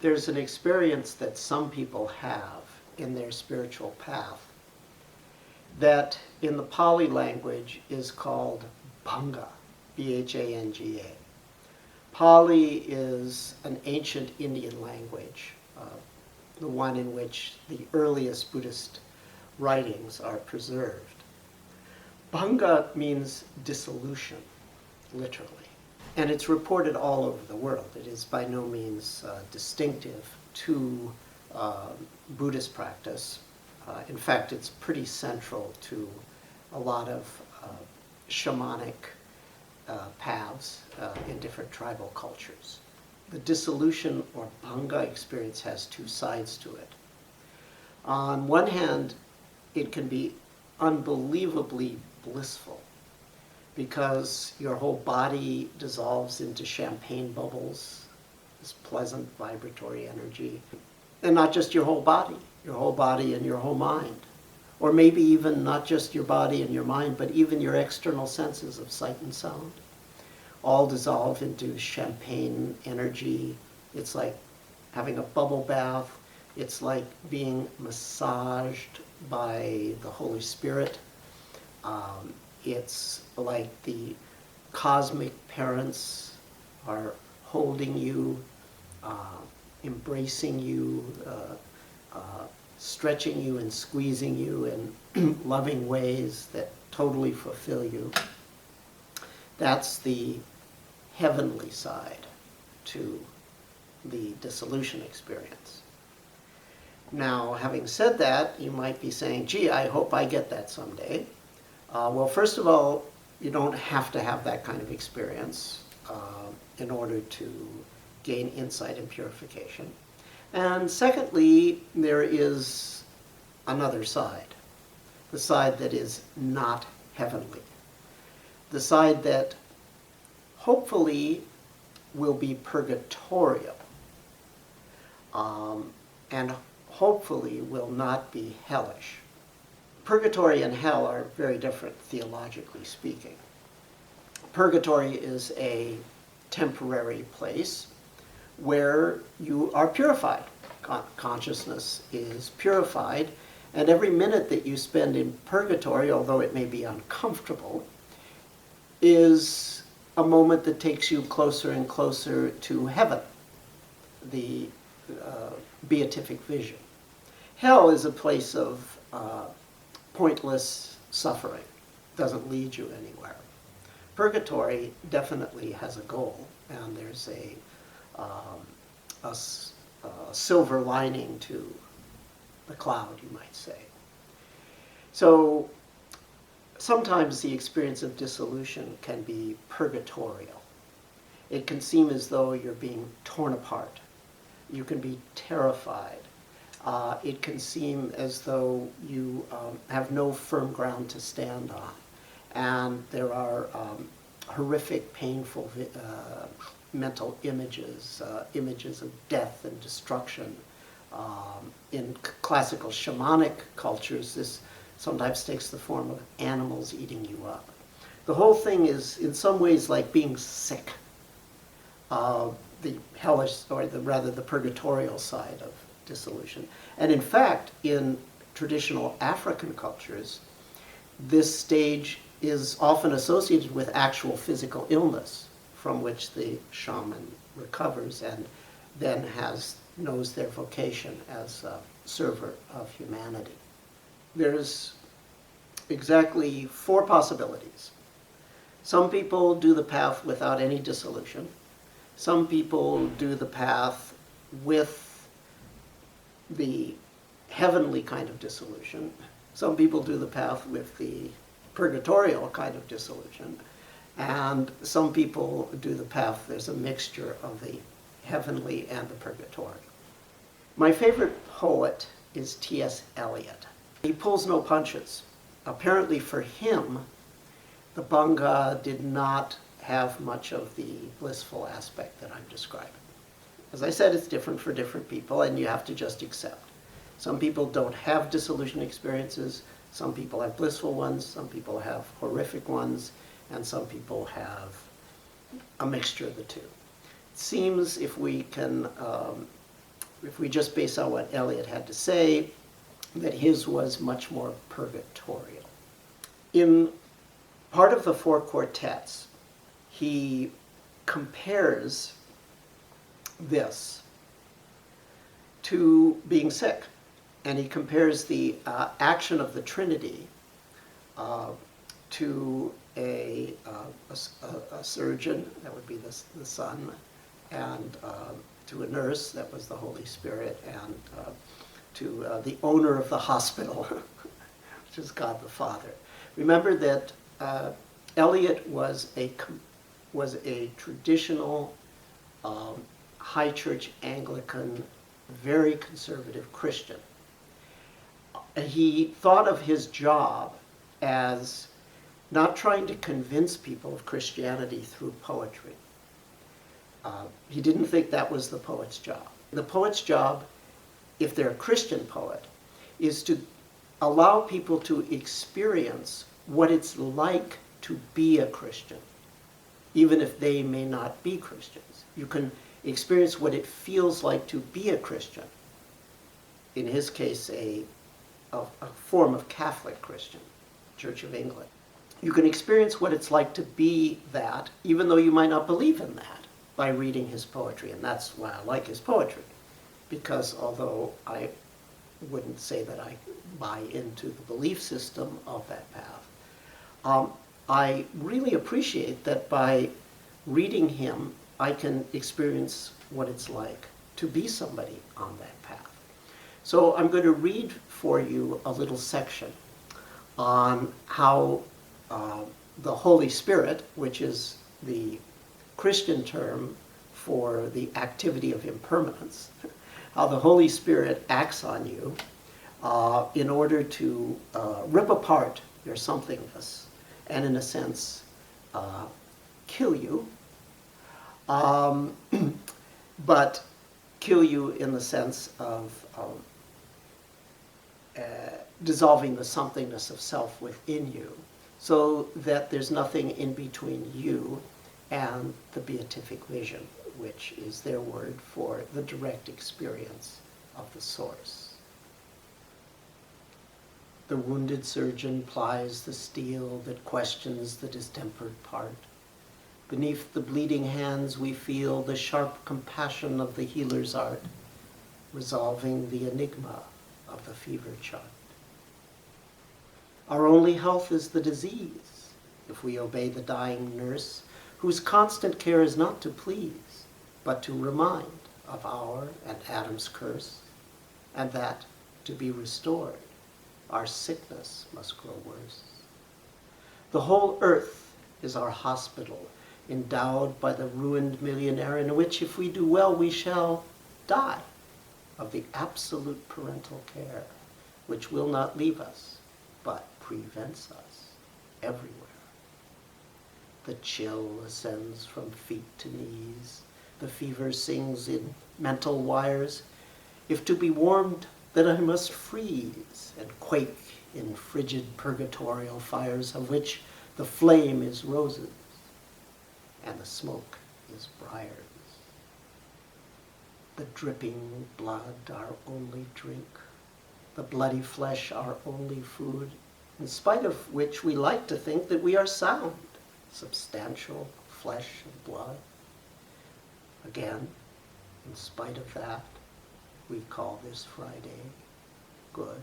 There's an experience that some people have in their spiritual path that in the Pali language is called Bhanga, B-H-A-N-G-A. Pali is an ancient Indian language, the one in which the earliest Buddhist writings are preserved. Bhanga means dissolution, literally. And it's reported all over the world. It is by no means distinctive to Buddhist practice. In fact, it's pretty central to a lot of shamanic paths in different tribal cultures. The dissolution or Bhanga experience has two sides to it. On one hand, it can be unbelievably blissful because your whole body dissolves into champagne bubbles, this pleasant vibratory energy. And not just your whole body and your whole mind. Or maybe even not just your body and your mind, but even your external senses of sight and sound. All dissolve into champagne energy. It's like having a bubble bath. It's like being massaged by the Holy Spirit. It's like the cosmic parents are holding you, embracing you, stretching you and squeezing you in loving ways that totally fulfill you. That's the heavenly side to the dissolution experience. Now, having said that, you might be saying, gee, I hope I get that someday. Well, first of all, you don't have to have that kind of experience in order to gain insight and purification. And secondly, there is another side, the side that is not heavenly, the side that hopefully will be purgatorial, and hopefully will not be hellish. Purgatory and hell are very different, theologically speaking. Purgatory is a temporary place where you are purified. Consciousness is purified, and every minute that you spend in purgatory, although it may be uncomfortable, is a moment that takes you closer and closer to heaven, the beatific vision. Hell is a place of pointless suffering, doesn't lead you anywhere. Purgatory definitely has a goal, and there's a silver lining to the cloud, you might say. So sometimes the experience of dissolution can be purgatorial. It can seem as though you're being torn apart. You can be terrified. It can seem as though you have no firm ground to stand on. And there are horrific, painful mental images, images of death and destruction. In classical shamanic cultures, this sometimes takes the form of animals eating you up. The whole thing is in some ways like being sick. The hellish, or rather the purgatorial side of dissolution. And in fact, in traditional African cultures, this stage is often associated with actual physical illness from which the shaman recovers and then knows their vocation as a server of humanity. There's exactly 4 possibilities. Some people do the path without any dissolution. Some people do the path with the heavenly kind of dissolution. Some people do the path with the purgatorial kind of dissolution. And some people do the path, there's a mixture of the heavenly and the purgatory. My favorite poet is T.S. Eliot. He pulls no punches. Apparently for him, the Bhanga did not have much of the blissful aspect that I'm describing. As I said, it's different for different people, and you have to just accept. Some people don't have dissolution experiences, some people have blissful ones, some people have horrific ones, and some people have a mixture of the two. It seems if we can if we just base on what Eliot had to say, that his was much more purgatorial. In part of the four quartets, he compares this to being sick. And he compares the action of the Trinity to a surgeon, that would be the Son, and to a nurse, that was the Holy Spirit, and to the owner of the hospital, which is God the Father. Remember that Eliot was a traditional high church Anglican, very conservative Christian. He thought of his job as not trying to convince people of Christianity through poetry. He didn't think that was the poet's job. The poet's job, if they're a Christian poet, is to allow people to experience what it's like to be a Christian, even if they may not be Christians. You can experience what it feels like to be a Christian. In his case, a form of Catholic Christian, Church of England. You can experience what it's like to be that, even though you might not believe in that, by reading his poetry. And that's why I like his poetry, because although I wouldn't say that I buy into the belief system of that path, I really appreciate that by reading him, I can experience what it's like to be somebody on that path. So I'm going to read for you a little section on how the Holy Spirit, which is the Christian term for the activity of impermanence, how the Holy Spirit acts on you in order to rip apart your somethingness and, in a sense, kill you, but kill you in the sense of dissolving the somethingness of self within you, so that there's nothing in between you and the beatific vision, which is their word for the direct experience of the source. The wounded surgeon plies the steel that questions the distempered part. Beneath the bleeding hands we feel the sharp compassion of the healer's art, resolving the enigma of the fever chart. Our only health is the disease, if we obey the dying nurse, whose constant care is not to please, but to remind of our and Adam's curse, and that, to be restored, our sickness must grow worse. The whole earth is our hospital, endowed by the ruined millionaire, in which, if we do well, we shall die of the absolute parental care, which will not leave us, but prevents us everywhere. The chill ascends from feet to knees. The fever sings in mental wires. If to be warmed, then I must freeze and quake in frigid purgatorial fires, of which the flame is roses and the smoke is briars. The dripping blood our only drink, the bloody flesh our only food, in spite of which we like to think that we are sound, substantial flesh and blood. Again, in spite of that, we call this Friday good.